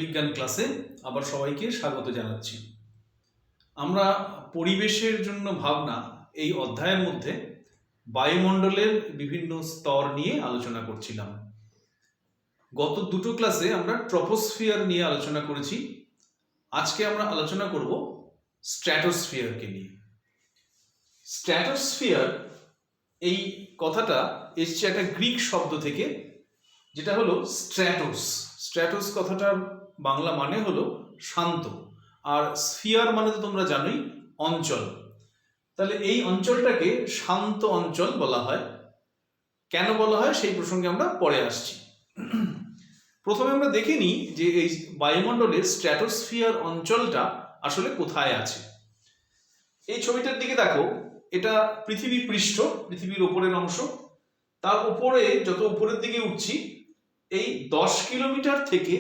পদার্থবিজ্ঞান ক্লাসে আবার সবাইকে স্বাগত জানাচ্ছি। আমরা পরিবেশের জন্য ভাবনা এই অধ্যায়ের মধ্যে বায়ুমণ্ডলের বিভিন্ন স্তর নিয়ে আলোচনা করছিলাম। গত দুটো ক্লাসে আমরা ট্রপোস্ফিয়ার নিয়ে আলোচনা করেছি। আজকে আমরা আলোচনা করব স্ট্র্যাটোস্ফিয়ারকে নিয়ে। স্ট্র্যাটোস্ফিয়ার এই কথাটা এসছে একটা গ্রিক শব্দ থেকে, যেটা হলো স্ট্র্যাটোস। স্ট্র্যাটোস কথাটার বাংলা মানে হলো শান্ত, আর স্ফিয়ার মানে তো তোমরা জানোই অঞ্চল। তাহলে এই অঞ্চলটাকে শান্ত অঞ্চল বলা হয়। কেন বলা হয় সেই প্রসঙ্গে আমরা পরে আসছি। প্রথমে আমরা দেখে নিই যে এই বায়ুমণ্ডলের স্ট্র্যাটোস্ফিয়ার অঞ্চলটা আসলে কোথায় আছে। এই ছবিটার দিকে দেখো, এটা পৃথিবী পৃষ্ঠ, পৃথিবীর উপরের অংশ। তার উপরে যত উপরের দিকে উঠছি, এই 10 কিলোমিটার থেকে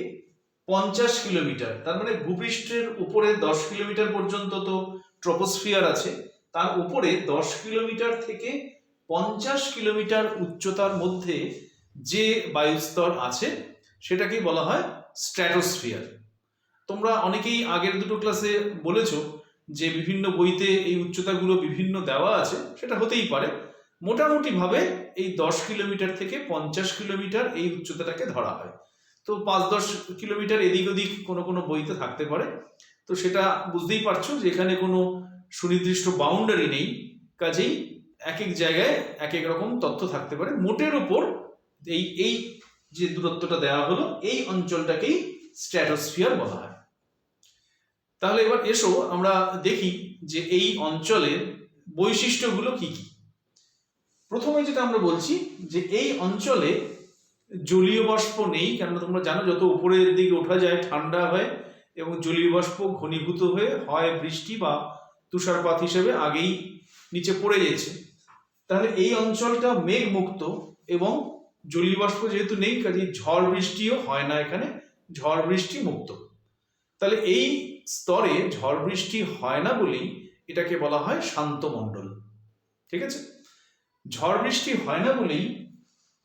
50 কিলোমিটার, তার মানে ভূপৃষ্ঠের উপরে 10 কিলোমিটার পর্যন্ত তো ট্রপোস্ফিয়ার আছে। তার উপরে 10 কিলোমিটার থেকে 50 কিলোমিটার উচ্চতার মধ্যে যে বায়ুস্তর আছে সেটাকে বলা হয় স্ট্র্যাটোস্ফিয়ার। তোমরা অনেকেই আগের দুটো ক্লাসে বলেছো যে বিভিন্ন বইতে এই উচ্চতাগুলো বিভিন্ন দেওয়া আছে, সেটা হতেই পারে। মোটামুটি ভাবে এই 10 কিলোমিটার থেকে 50 কিলোমিটার এই উচ্চতাটাকে ধরা হয়। তো 5-10 কিলোমিটার এদিক ওদিক কোনো কোনো বইতে থাকতে পারে। তো সেটা বুঝতেই পারছো যে এখানে কোনো সুনির্দিষ্ট বাউন্ডারি নেই, কাজেই এক এক জায়গায় এক এক রকম তথ্য থাকতে পারে। মোটের উপর এই যে দূরত্বটা দেওয়া হলো, এই অঞ্চলটাকেই স্ট্র্যাটোস্ফিয়ার বলা হয়। তাহলে এবার এসো আমরা দেখি যে এই অঞ্চলের বৈশিষ্ট্যগুলো কি কি। প্রথমে যেটা আমরা বলছি যে এই অঞ্চলে জলীয় বাষ্প নেই, কেননা তোমরা জানো যত উপরের দিকে ওঠা যায় ঠান্ডা হয় এবং জলীয় বাষ্প ঘনীভূত হয়ে হয় বৃষ্টি বা তুষারপাত হিসেবে আগেই নিচে পড়ে গেছে। তাহলে এই অঞ্চলটা মেঘমুক্ত এবং জলীয় বাষ্প যেহেতু নেই, কাজে ঝড় বৃষ্টিও হয় না, এখানে ঝড় বৃষ্টি মুক্ত। তাহলে এই স্তরে ঝড় বৃষ্টি হয় না বলেই এটাকে বলা হয় শান্ত মণ্ডল। ঠিক আছে, ঝড় বৃষ্টি হয় না বলেই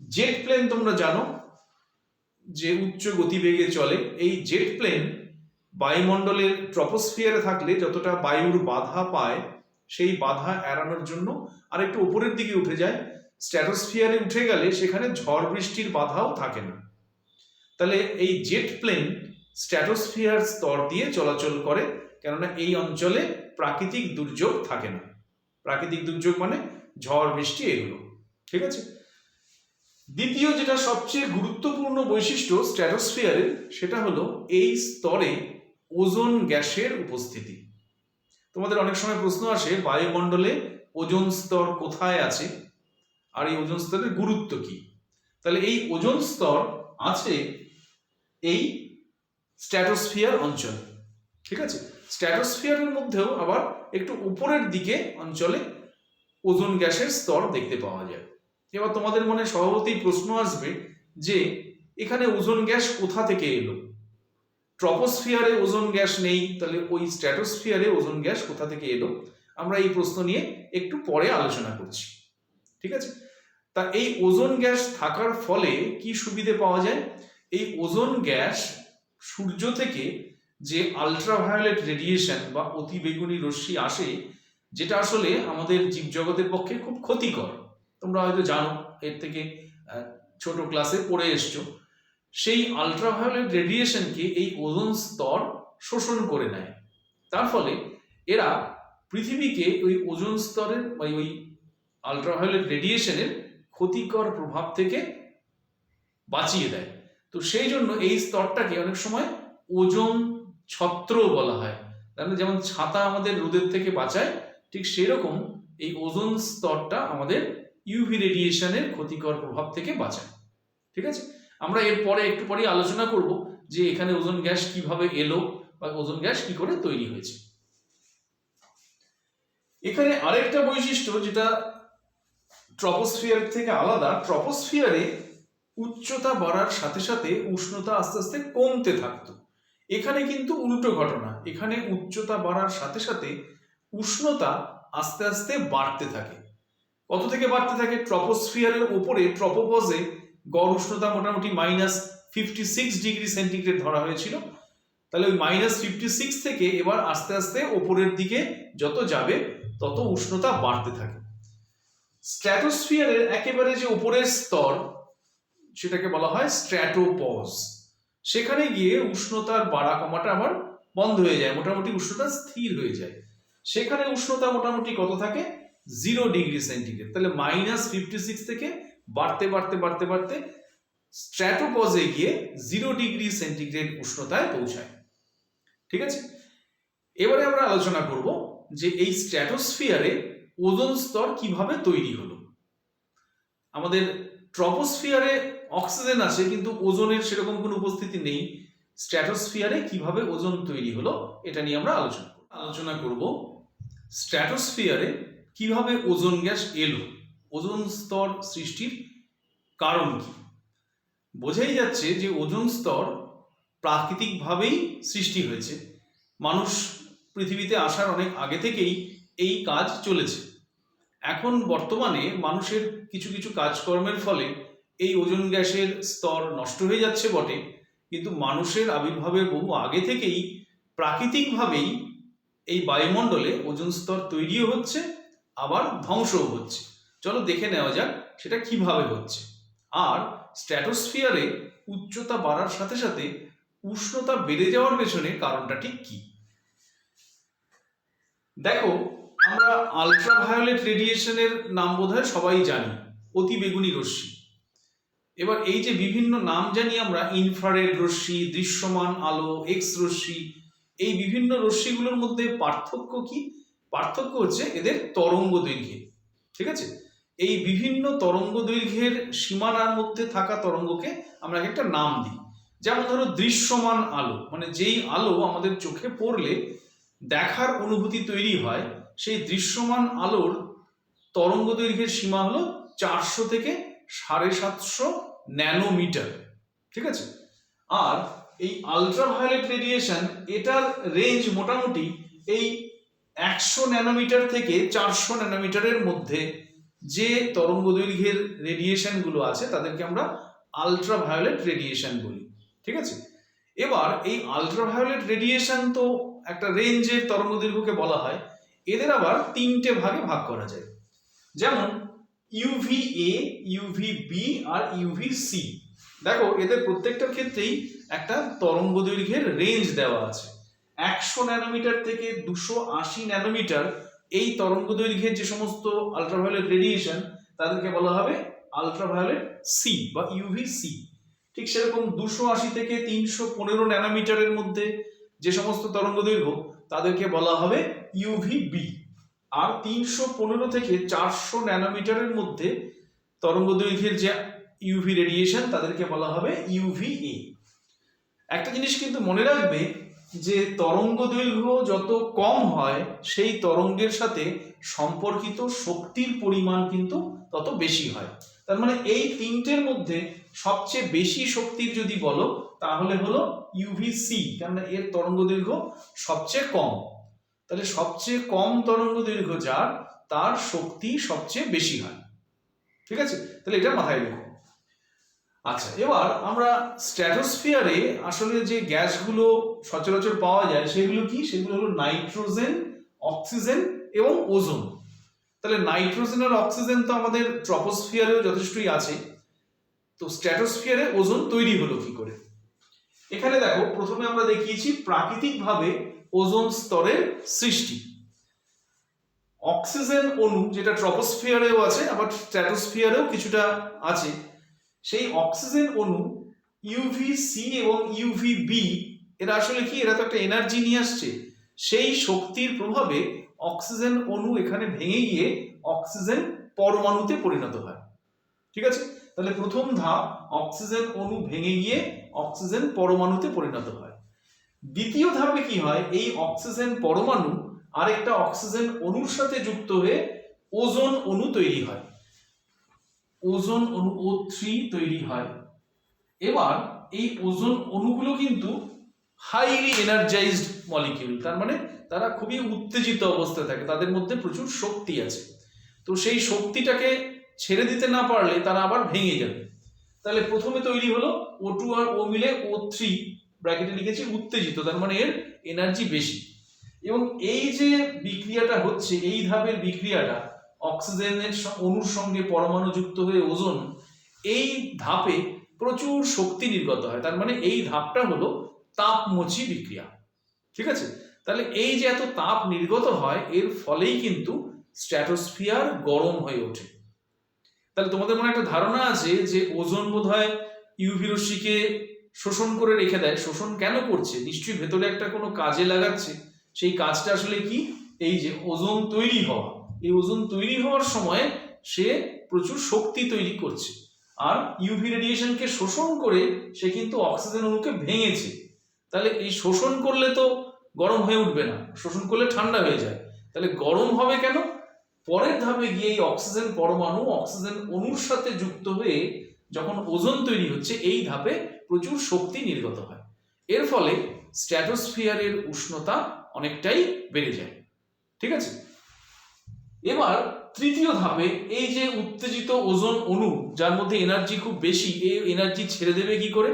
জেট প্লেন তোমরা জানো যে উচ্চ গতিবেগে চলে। এই জেট প্লেন বায়ুমণ্ডলের ট্রপোস্ফিয়ারে থাকলে যতটা বায়ুর বাধা পায়, সেই বাধা এড়ানোর জন্য আর একটু উপরের দিকে উঠে যায়। স্ট্র্যাটোস্ফিয়ারে উঠে গেলে সেখানে ঝড় বৃষ্টির বাধাও থাকে না। তাহলে এই জেট প্লেন স্ট্র্যাটোস্ফিয়ার স্তর দিয়ে চলাচল করে, কেননা এই অঞ্চলে প্রাকৃতিক দুর্যোগ থাকে না। প্রাকৃতিক দুর্যোগ মানে ঝড় বৃষ্টি, এগুলো। ঠিক আছে, দ্বিতীয় যেটা সবচেয়ে গুরুত্বপূর্ণ বৈশিষ্ট্য স্ট্র্যাটোস্ফিয়ারের, সেটা হলো এই স্তরে ওজোন গ্যাসের উপস্থিতি। তোমাদের অনেক সময় প্রশ্ন আসে বায়ুমণ্ডলে ওজোন স্তর কোথায় আছে আর এই ওজোন স্তরের গুরুত্ব কি। তাহলে এই ওজোন স্তর আছে এই স্ট্র্যাটোস্ফিয়ার অঞ্চল। ঠিক আছে, স্ট্র্যাটোস্ফিয়ারের মধ্যেও আবার একটু উপরের দিকে অঞ্চলে ওজোন গ্যাসের স্তর দেখতে পাওয়া যায়। এবার তোমাদের মনে স্বভাবতই প্রশ্ন আসবে যে এখানে ওজোন গ্যাস কোথা থেকে এলো? ট্রপোস্ফিয়ারে ওজোন গ্যাস নেই, তাহলে ওই স্ট্র্যাটোস্ফিয়ারে ওজোন গ্যাস কোথা থেকে এলো? আমরা এই প্রশ্ন নিয়ে একটু পরে আলোচনা করছি। ঠিক আছে, তা এই ওজোন গ্যাস থাকার ফলে কি সুবিধে পাওয়া যায়? এই ওজোন গ্যাস সূর্য থেকে যে আলট্রাভায়োলেট রেডিয়েশন বা অতি বেগুনি রশ্মি আসে, যেটা আসলে আমাদের জীবজগতের পক্ষে খুব ক্ষতিকর। তোমরা হয়তো জানো, এর থেকে ছোট ক্লাসে পড়ে এসছো। সেই আলট্রাভায়োলেট রেডিয়েশনকে এই ওজোন স্তর শোষণ করে নেয়। তার ফলে এরা পৃথিবীকে ওই ওজোন স্তরের বা ওই আলট্রাভায়োলেট রেডিয়েশনের ক্ষতিকর প্রভাব থেকে বাঁচিয়ে দেয়। তো সেই জন্য এই স্তরটাকে অনেক সময় ওজোন ছত্র বলা হয়। যেমন ছাতা আমাদের রোদের থেকে বাঁচায়, ঠিক সেরকম এই ওজোন স্তরটা আমাদের ইউভি রেডিয়েশনের ক্ষতিকর প্রভাব থেকে বাঁচায়। ঠিক আছে, আমরা এরপরে একটু পরে আলোচনা করব যে এখানে ওজোন গ্যাস কিভাবে এলো বা ওজোন গ্যাস কি করে তৈরি হয়েছে। এখানে আরেকটা বৈশিষ্ট্য যেটা ট্রপোস্ফিয়ার থেকে আলাদা, ট্রপোস্ফিয়ারে উচ্চতা বাড়ার সাথে সাথে উষ্ণতা আস্তে আস্তে কমতে থাকতো। এখানে কিন্তু উল্টো ঘটনা, এখানে উচ্চতা বাড়ার সাথে সাথে উষ্ণতা আস্তে আস্তে বাড়তে থাকে। কত থেকে বাড়তে থাকে? ট্রপোস্ফিয়ারের উপরে ট্রপোপজে গড় উষ্ণতা মোটামুটি -56 ডিগ্রি সেন্টিগ্রেড ধরা হয়েছিল, তাহলে ওই -56 থেকে এবার আস্তে আস্তে ওপরের দিকে যত যাবে তত উষ্ণতা বাড়তে থাকে। স্ট্র্যাটোস্ফিয়ারের একেবারে যে উপরের স্তর সেটাকে বলা হয় স্ট্র্যাটোপজ। সেখানে গিয়ে উষ্ণতার বাড়া কমাটা আবার বন্ধ হয়ে যায়, মোটামুটি উষ্ণতা স্থির হয়ে যায়। সেখানে উষ্ণতা মোটামুটি কত থাকে? 0 ডিগ্রি সেন্টিগ্রেড। তাহলে -56 থেকে বাড়তে বাড়তে বাড়তে বাড়তে স্ট্র্যাটোপজে গিয়ে 0 ডিগ্রি সেন্টিগ্রেড উষ্ণতায় পৌঁছায়। ঠিক আছে, এবারে আমরা আলোচনা করব যে এই স্ট্র্যাটোস্ফিয়ারে ওজোন স্তর কিভাবে তৈরি হলো। আমাদের ট্রপোস্ফিয়ারে অক্সিজেন আছে কিন্তু ওজোনের সেরকম কোনো উপস্থিতি নেই। স্ট্র্যাটোস্ফিয়ারে কিভাবে ওজোন তৈরি হলো এটা নিয়ে আমরা আলোচনা করব। স্ট্র্যাটোস্ফিয়ারে কিভাবে ওজোন গ্যাস এলো, ওজোন স্তর সৃষ্টির কারণ কি। বোঝাই যাচ্ছে যে ওজোন স্তর প্রাকৃতিকভাবেই সৃষ্টি হয়েছে। মানুষ পৃথিবীতে আসার অনেক আগে থেকেই এই কাজ চলেছে। এখন বর্তমানে মানুষের কিছু কিছু কাজকর্মের ফলে এই ওজোন গ্যাসের স্তর নষ্ট হয়ে যাচ্ছে বটে, কিন্তু মানুষের আবির্ভাবের বহু আগে থেকেই প্রাকৃতিকভাবেই এই বায়ুমণ্ডলে ওজোন স্তর তৈরিও হচ্ছে, আবার ধ্বংসও হচ্ছে। চলো দেখে নেওয়া যাক সেটা কিভাবে হচ্ছে। আর স্ট্র্যাটোস্ফিয়ারে উচ্চতা বাড়ার সাথে সাথে উষ্ণতা বেড়ে যাওয়ার পেছনে কারণটা ঠিক কি। দেখো, আমরা আলট্রাভায়োলেট রেডিয়েশনের নাম বোধহয় সবাই জানি, অতি বেগুনি রশ্মি। এবার এই যে বিভিন্ন নাম জানি আমরা, ইনফ্রারেড রশ্মি, দৃশ্যমান আলো, এক্স রশ্মি, এই বিভিন্ন রশ্মিগুলোর মধ্যে পার্থক্য কি? পার্থক্য হচ্ছে এদের তরঙ্গ দৈর্ঘ্যে। ঠিক আছে, এই বিভিন্ন তরঙ্গ দৈর্ঘ্যের সীমানার মধ্যে থাকা তরঙ্গকে আমরা একটা নাম দিই। যেমন ধরো দৃশ্যমান আলো, মানে যেই আলো আমাদের চোখে পড়লে দেখার অনুভূতি তৈরি হয়, সেই দৃশ্যমান আলোর তরঙ্গ দৈর্ঘ্যের সীমা হলো 400 থেকে 750 ন্যানোমিটার। ঠিক আছে, আর এই আলট্রাভায়োলেট রেডিয়েশন, এটার রেঞ্জ মোটামুটি এই 100 ন্যানোমিটার থেকে 400 ন্যানোমিটারের মধ্যে যে তরঙ্গ দৈর্ঘ্যের রেডিয়েশন গুলো আছে তাদেরকে আমরা আলট্রাভায়োলেট রেডিয়েশন বলি। ঠিক আছে, এবার এই আলট্রাভায়োলেট রেডিয়েশন তো একটা রেঞ্জের তরঙ্গ দৈর্ঘ্যকে বলা হয়। এদের আবার 3টে ভাগে ভাগ করা যায়, যেমন UVA, UVB আর UVC। দেখো, এদের প্রত্যেকটার ক্ষেত্রেই একটা তরঙ্গ দৈর্ঘ্যের রেঞ্জ দেওয়া আছে। 100 ন্যানোমিটার থেকে 280 ন্যানোমিটার এই তরঙ্গ দৈর্ঘ্যের যে সমস্ত আলট্রাভায়োলেট রেডিয়েশন তাদেরকে বলা হবে আলট্রাভায়োলেট সি বা UVC। ঠিক সেরকম 280 থেকে 315 ন্যানোমিটারের মধ্যে যে সমস্ত তরঙ্গ দৈর্ঘ্য তাদেরকে বলা হবে UVB। আর 315 থেকে 400 ন্যানোমিটারের মধ্যে তরঙ্গ দৈর্ঘ্যের যে UV রেডিয়েশন তাদেরকে বলা হবে UVA। একটা জিনিস কিন্তু মনে রাখবে যে তরঙ্গ দৈর্ঘ্য যত কম হয় সেই তরঙ্গের সাথে সম্পর্কিত শক্তির পরিমাণ কিন্তু তত বেশি হয়। তার মানে এই তিনটের মধ্যে সবচেয়ে বেশি শক্তির যদি বলো তাহলে হলো UVC, কারণ এর তরঙ্গ দৈর্ঘ্য সবচেয়ে কম। তাহলে সবচেয়ে কম তরঙ্গ দৈর্ঘ্য যার, তার শক্তি সবচেয়ে বেশি হয়। ঠিক আছে, তাহলে এটা মাথায় রেখো। আচ্ছা, এবার আমরা স্ট্র্যাটোস্ফিয়ারে আসলে যে গ্যাসগুলো সচরাচর পাওয়া যায় সেগুলো কি? সেগুলো হলো নাইট্রোজেন, অক্সিজেন এবং ওজোন। তাহলে নাইট্রোজেন আর অক্সিজেন তো আমাদের ট্রপোস্ফিয়ারেও যথেষ্টই আছে। তো স্ট্র্যাটোস্ফিয়ারে ওজোন তৈরি হলো কি করে? এখানে দেখো, প্রথমে আমরা দেখিয়েছি প্রাকৃতিকভাবে ওজোন স্তরের সৃষ্টি। অক্সিজেন অণু যেটা ট্রপোস্ফিয়ারেও আছে, আবার স্ট্র্যাটোস্ফিয়ারেও কিছুটা আছে, সেই অক্সিজেন অণু UVC এবং UVB এরা আসলে কি? এরা তো একটা এনার্জি নিয়ে আসছে। সেই শক্তির প্রভাবে অক্সিজেন অণু এখানে ভেঙে গিয়ে অক্সিজেন পরমাণুতে পরিণত হয়। ঠিক আছে, তাহলে প্রথম ধাপ, অক্সিজেন অণু ভেঙে গিয়ে অক্সিজেন পরমাণুতে পরিণত হয়। দ্বিতীয় ধাপে কি হয়? এই অক্সিজেন পরমাণু আরেকটা অক্সিজেন অণুর সাথে যুক্ত হয়ে ওজোন অণু তৈরি হয়। ওজোন অণু O3 তৈরি হয়। এবার এই ওজোন অণুগুলো কিন্তু হাইলি এনার্জাইজড মলিকিউল, তার মানে তারা খুবই উত্তেজিত অবস্থায় থাকে, তাদের মধ্যে প্রচুর শক্তি আছে। তো সেই শক্তিটাকে ছেড়ে দিতে না পারলে তারা আবার ভেঙে যাবে। তাহলে প্রথমে তৈরি হলো O2 আর O মিলে O3, ব্র্যাকেটে লিখেছি উত্তেজিত, তার মানে এর এনার্জি বেশি। এবং এই যে বিক্রিয়াটা হচ্ছে, এই ধাপের বিক্রিয়াটা অক্সিজেনের অণুর সঙ্গে পরমাণু যুক্ত হয়ে ওজোন, এই ধাপে প্রচুর শক্তি নির্গত হয়। তার মানে এই ধাপটা হলো তাপমোচী বিক্রিয়া। ঠিক আছে, তাহলে এই যে এত তাপ নির্গত হয়, এর ফলেই কিন্তু স্ট্র্যাটোস্ফিয়ার গরম হয়ে ওঠে। তাহলে তোমাদের মনে একটা ধারণা আছে যে ওজোন বোধহয় ইউভি রশ্মিকে শোষণ করে রেখে দেয়। শোষণ কেন করছে? নিশ্চয়ই ভেতরে একটা কোনো কাজে লাগাচ্ছে। সেই কাজটা আসলে কি? এই যে ওজোন তৈরি হওয়া, এই ওজোন তৈরি হওয়ার সময় সে প্রচুর শক্তি তৈরি করছে, আর ইউভি রেডিয়েশনকে শোষণ করে সে কিন্তু অক্সিজেন অণুকে ভেঙেছে। তাহলে এই শোষণ করলে তো গরম হয়ে উঠবে না, শোষণ করলে ঠান্ডা হয়ে যায়। তাহলে গরম হবে কেন? পরের ধাপে গিয়ে এই অক্সিজেন পরমাণু অক্সিজেন অণুর সাথে যুক্ত হয়ে যখন ওজোন তৈরি হচ্ছে, এই ধাপে প্রচুর শক্তি নির্গত হয়। এর ফলে স্ট্র্যাটোস্ফিয়ারের উষ্ণতা অনেকটাই বেড়ে যায়। ঠিক আছে, এবার তৃতীয় ধাপে এই যে উত্তেজিত ওজোন অণু, যার মধ্যে এনার্জি খুব বেশি, এই এনার্জি ছেড়ে দেবে কি করে?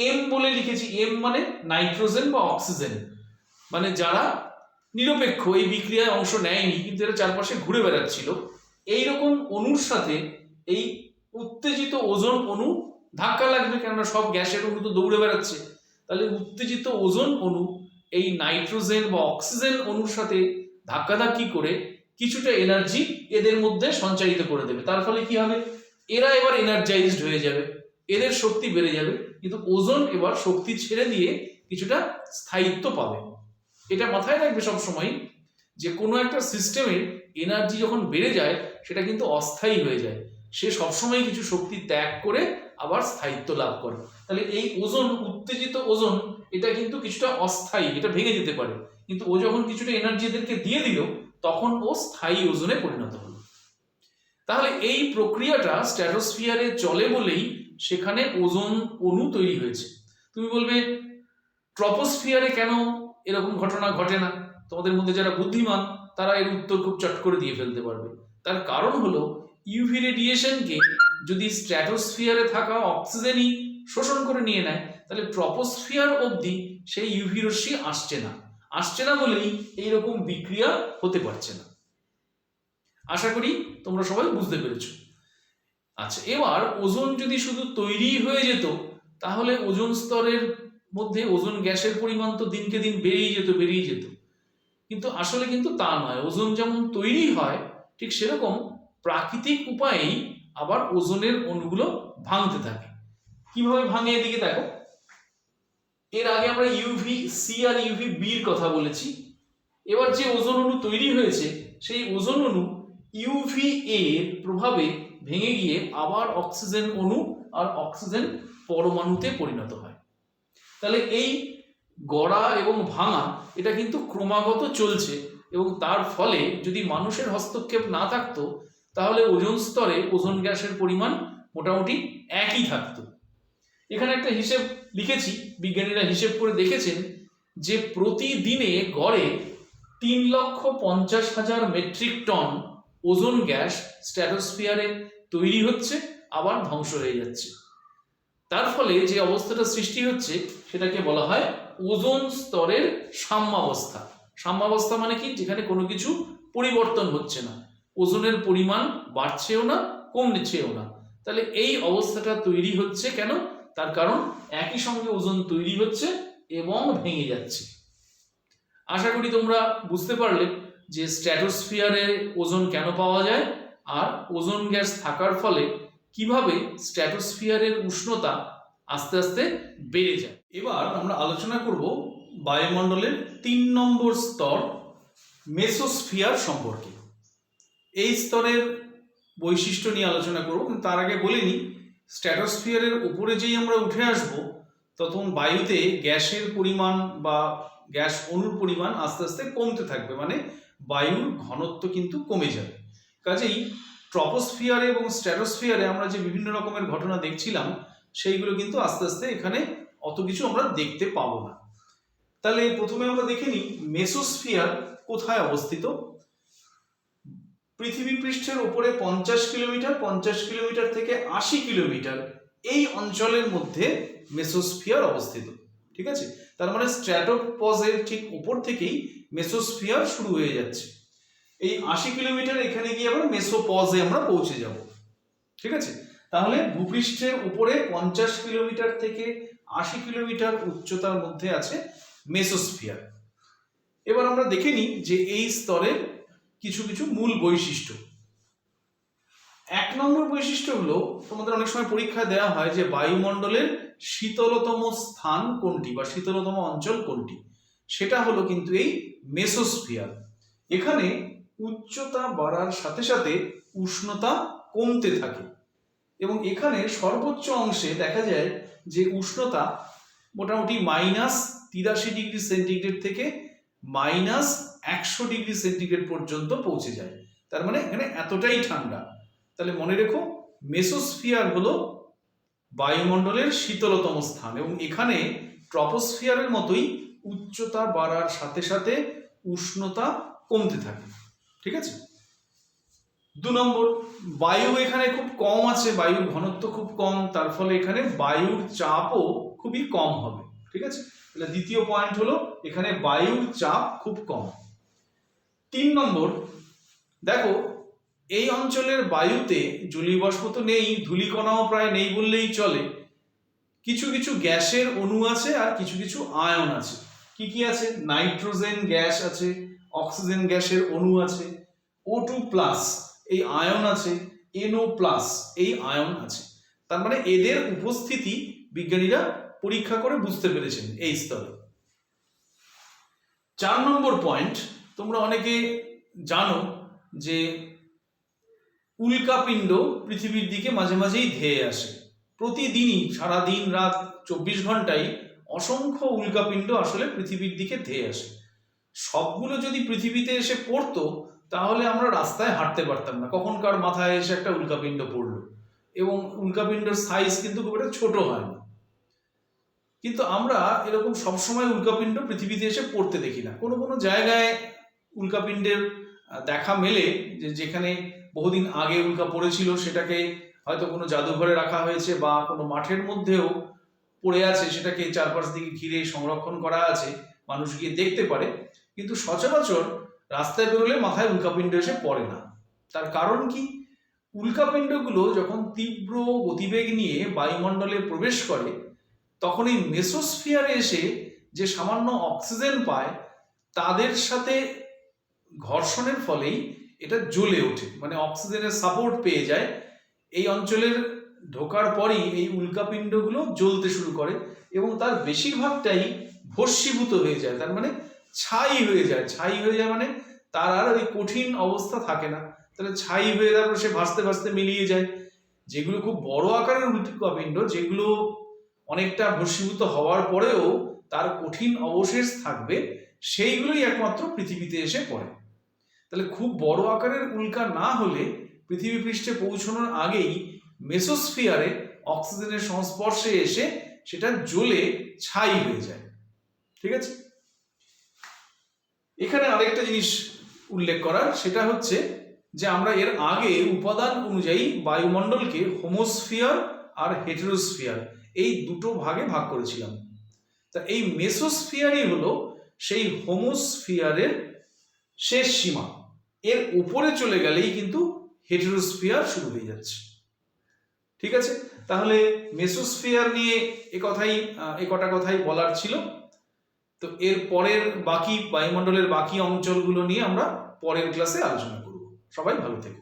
এম বলে লিখেছি। এম মানে নাইট্রোজেন বা অক্সিজেন, মানে যারা নিরপেক্ষ, এই বিক্রিয়ায় অংশ নেয়নি কিন্তু এরা চারপাশে ঘুরে বেড়াচ্ছিল, এইরকম অণুর সাথে এই উত্তেজিত ওজোন অণু ধাক্কা লাগবে, কেননা সব গ্যাসের অণু তো দৌড়ে বেড়াচ্ছে। তাহলে উত্তেজিত ওজোন অণু এই নাইট্রোজেন বা অক্সিজেন অণুর সাথে ধাক্কাধাক্কি করে কিছুটা এনার্জি এদের মধ্যে সঞ্চারিত করে দেবে। তার ফলে কি হবে? এরা এবার এনার্জাইজড হয়ে যাবে, এদের শক্তি বেড়ে যাবে, কিন্তু ওজোন এবার শক্তি ছেড়ে দিয়ে কিছুটা স্থায়িত্ব পাবে। এটা মাথায় রাখবে সবসময়, যে কোনো একটা সিস্টেমের এনার্জি যখন বেড়ে যায় সেটা কিন্তু অস্থায়ী হয়ে যায়, সে সবসময় কিছু শক্তি ত্যাগ করে আবার স্থায়িত্ব লাভ করে। তাহলে এই ওজোন, উত্তেজিত ওজোন, এটা কিন্তু কিছুটা অস্থায়ী, এটা ভেঙে যেতে পারে, কিন্তু ও যখন কিছুটা এনার্জি এদেরকে দিয়ে দিল তখন ও স্থায়ী ওজোনে পরিণত হলো। তাহলে এই প্রক্রিয়াটা স্ট্র্যাটোস্ফিয়ারে চলে বলেই সেখানে ওজোন অণু তৈরি হয়েছে। তুমি বলবে ট্রপোস্ফিয়ারে কেন এরকম ঘটনা ঘটে না? তোমাদের মধ্যে যারা বুদ্ধিমান তারা এর উত্তর খুব চট করে দিয়ে ফেলতে পারবে। তার কারণ হলো ইউভি রেডিয়েশনকে যদি স্ট্র্যাটোস্ফিয়ারে থাকা অক্সিজেনই শোষণ করে নিয়ে নেয়, তাহলে ট্রপোস্ফিয়ার অবধি সেই ইউভি রশ্মি আসছে না বলেই এইরকম বিক্রিয়া হতে পারছে না। আশা করি তোমরা সবাই বুঝতে পেরেছো। আচ্ছা, এবার ওজোন যদি শুধু তৈরি হয়ে যেত তাহলে ওজোন স্তরের মধ্যে ওজোন গ্যাসের পরিমাণ তো দিনকে দিন বেরিয়ে যেত, কিন্তু আসলে কিন্তু তা নয়। ওজোন যেমন তৈরি হয় ঠিক সেরকম প্রাকৃতিক উপায়েই আবার ওজোনের অণুগুলো ভাঙতে থাকে। কিভাবে ভাঙে এদিকে দেখো। এর আগে আমরা ইউভি সি আর ইউভি বির কথা বলেছি। এবার যে ওজোন অণু তৈরি হয়েছে সেই ওজোন অণু ইউভি এর প্রভাবে ভেঙে গিয়ে আবার অক্সিজেন অণু আর অক্সিজেন পরমাণুতে পরিণত হয়। তাহলে এই গড়া এবং ভাঙা এটা কিন্তু ক্রমাগত চলছে, এবং তার ফলে যদি মানুষের হস্তক্ষেপ না থাকতো তাহলে ওজোন স্তরে ওজোন গ্যাসের পরিমাণ মোটামুটি একই থাকতো। এখানে একটা হিসেব লিখেছি, বিজ্ঞানীরা হিসেব করে দেখেছেন যে প্রতিদিনে গড়ে 3,50,000 মেট্রিক টন ওজোন গ্যাস স্ট্র্যাটোস্ফিয়ারে তৈরি হচ্ছে আবার ধ্বংস হয়ে যাচ্ছে। তার ফলে যে অবস্থাটা সৃষ্টি হচ্ছে সেটাকে বলা হয় ওজোন স্তরের সাম্যাবস্থা। সাম্যাবস্থা মানে কি? যেখানে কোনো কিছু পরিবর্তন হচ্ছে না, ওজোনের পরিমাণ বাড়ছেও না কমছেও না। তাহলে এই অবস্থাটা তৈরি হচ্ছে কেন? তার কারণ একই সঙ্গে ওজোন তৈরি হচ্ছে এবং ভেঙে যাচ্ছে। আশা করি তোমরা বুঝতে পারলে যে স্ট্র্যাটোস্ফিয়ারে ওজোন কেন পাওয়া যায়, আর ওজোন গ্যাস থাকার ফলে কিভাবে স্ট্র্যাটোস্ফিয়ারের উষ্ণতা আস্তে আস্তে বেড়ে যায়। এবার আমরা আলোচনা করব বায়ুমণ্ডলের 3 নম্বর স্তর মেসোস্ফিয়ার সম্পর্কে। এই স্তরের বৈশিষ্ট্য নিয়ে আলোচনা করব, কিন্তু তার আগে বলে নিই, স্ট্র্যাটোস্ফিয়ারের উপরে যেই আমরা উঠে আসব তখন বায়ুতে গ্যাসের পরিমাণ বা গ্যাস অণুর পরিমাণ আস্তে আস্তে কমতে থাকবে, মানে বায়ুর ঘনত্ব কিন্তু কমে যাবে। কাজেই ট্রপোস্ফিয়ারে এবং স্ট্র্যাটোস্ফিয়ারে আমরা যে বিভিন্ন রকমের ঘটনা দেখছিলাম সেইগুলো কিন্তু আস্তে আস্তে এখানে অত কিছু আমরা দেখতে পাবো না। তাহলে প্রথমে আমরা দেখে নিই মেসোস্ফিয়ার কোথায় অবস্থিত। পৃথিবী পৃষ্ঠের উপরে 50 কিলোমিটার থেকে 80 কিলোমিটার এই অঞ্চলের মধ্যে মেসোস্ফিয়ার অবস্থিত। ঠিক আছে, তার মানে স্ট্র্যাটোপজের ঠিক উপর থেকেই মেসোস্ফিয়ার শুরু হয়ে যাচ্ছে। এই 80 কিলোমিটার এখানে গিয়ে আবার মেসোপজে আমরা পৌঁছে যাব। ঠিক আছে, তাহলে ভূপৃষ্ঠের উপরে 50 কিলোমিটার থেকে 80 কিলোমিটার উচ্চতার মধ্যে আছে মেসোস্ফিয়ার। এবার আমরা দেখে নিই যে এই স্তরের কিছু কিছু মূল বৈশিষ্ট্য। 1 নম্বর বৈশিষ্ট্য হলো, তোমাদের অনেক সময় পরীক্ষায় দেওয়া হয় যে বায়ুমণ্ডলের শীতলতম স্থান কোনটি বা শীতলতম অঞ্চল কোনটি, সেটা হলো কিন্তু এই মেসোস্ফিয়ার। এখানে উচ্চতা বাড়ার সাথে সাথে উষ্ণতা কমতে থাকে এবং এখানে সর্বোচ্চ অংশে দেখা যায় যে উষ্ণতা মোটামুটি -83 ডিগ্রি সেন্টিগ্রেড থেকে -100 ডিগ্রি সেন্টিগ্রেড পর্যন্ত পৌঁছে যায়। তার মানে এখানে এতটাই ঠান্ডা। তাহলে মনে রেখো, মেসোস্ফিয়ার হলো বায়ুমণ্ডলের শীতলতম স্থান এবং এখানে ট্রপোস্ফিয়ারের মতোই উচ্চতা বাড়ার সাথে সাথে উষ্ণতা কমতে থাকে। ঠিক আছে। 2 নম্বর, বায়ু এখানে খুব কম আছে, বায়ুর ঘনত্ব খুব কম, তার ফলে এখানে বায়ুর চাপও খুবই কম হবে। ঠিক আছে, তাহলে দ্বিতীয় পয়েন্ট হলো এখানে বায়ুর চাপ খুব কম। 3 নম্বর, দেখো এই অঞ্চলের বায়ুতে জলীয় বাষ্প তো নেই, ধূলিকণাও প্রায় নেই বললেই চলে। কিছু কিছু গ্যাসের অণু আছে আর কিছু কিছু আয়ন আছে। কি কি আছে? নাইট্রোজেন গ্যাস আছে, অক্সিজেন গ্যাসের অণু আছে, O2+ এই আয়ন আছে, NO+ এই আয়ন আছে। তার মানে এদের উপস্থিতি বিজ্ঞানীরা পরীক্ষা করে বুঝতে পেরেছেন এই স্তরে। 4 নম্বর পয়েন্ট, তোমরা অনেকে জানো যে উল্কাপিণ্ড পৃথিবীর দিকে মাঝে মাঝেই ধেয়ে আসে। প্রতিদিনই সারা দিন রাত 24 ঘন্টায় অসংখ্য উল্কাপিণ্ড আসলে পৃথিবীর দিকে ধেয়ে আসে। সবগুলো যদি পৃথিবীতে এসে পড়তো তাহলে আমরা রাস্তায় হাঁটতে পারতাম না, কখন কার মাথায় এসে একটা উল্কাপিণ্ড পড়লো। এবং উল্কাপিণ্ডের সাইজ কিন্তু খুব একটা ছোট হয় না। কিন্তু আমরা এরকম সবসময় উল্কাপিণ্ড পৃথিবীতে এসে পড়তে দেখি না। কোনো কোনো জায়গায় উল্কাপিণ্ডের দেখা মেলে, যেখানে বহুদিন আগে উল্কা পড়েছিল সেটাকে হয়তো কোনো জাদুঘরে রাখা হয়েছে বা কোনো মাঠের মধ্যেও পড়ে আছে, সেটাকে চারপাশ দিকে ঘিরে সংরক্ষণ করা আছে, মানুষ গিয়ে দেখতে পারে। কিন্তু সচরাচর রাস্তায় বেরোলে মাথায় উল্কাপিণ্ড এসে পড়ে না। তার কারণ কি? উল্কাপিণ্ডগুলো যখন তীব্র গতিবেগ নিয়ে বায়ুমণ্ডলে প্রবেশ করে তখন এই মেসোস্ফিয়ারে এসে যে সামান্য অক্সিজেন পায় তাদের সাথে ঘর্ষণের ফলেই এটা জ্বলে ওঠে, মানে অক্সিজেনের সাপোর্ট পেয়ে যায়। এই অঞ্চলের ঢোকার পরই এই উল্কাপিণ্ডগুলো জ্বলতে শুরু করে এবং তার বেশিরভাগটাই ভস্মীভূত হয়ে যায়। তার মানে ছাই হয়ে যায়। ছাই হয়ে যায় মানে তার আর ওই কঠিন অবস্থা থাকে না। তাহলে ছাই হয়ে যাওয়ার পর সে ভাসতে ভাসতে মিলিয়ে যায়। যেগুলো খুব বড় আকারের উল্কাপিণ্ড, যেগুলো অনেকটা ভস্মীভূত হওয়ার পরেও তার কঠিন অবশেষ থাকবে, সেইগুলোই একমাত্র পৃথিবীতে এসে পড়ে। তাহলে খুব বড় আকারের উল্কা না হলে পৃথিবী পৃষ্ঠে পৌঁছানোর আগেই মেসোস্ফিয়ারে অক্সিজেনের সংস্পর্শে এসে সেটা জ্বলে ছাই হয়ে যায়। ঠিক আছে। এখানে আরেকটা জিনিস উল্লেখ করার, সেটা হচ্ছে যে আমরা এর আগে উপাদান অনুযায়ী বায়ুমণ্ডলকে হোমোস্ফিয়ার আর হেটেরোস্ফিয়ার এই দুটো ভাগে ভাগ করেছিলাম। তা এই মেসোস্ফিয়ারই হলো সেই হোমোস্ফিয়ারের শেষ সীমা। এর উপরে চলে গেলেই কিন্তু হেটেরোস্ফিয়ার শুরু হয়ে যাচ্ছে। ঠিক আছে, তাহলে মেসোস্ফিয়ার নিয়ে এ কটা কথাই বলার ছিল। তো এর পরের বাকি বায়ুমণ্ডলের বাকি অঞ্চলগুলো নিয়ে আমরা পরের ক্লাসে আলোচনা করব। সবাই ভালো থেকো।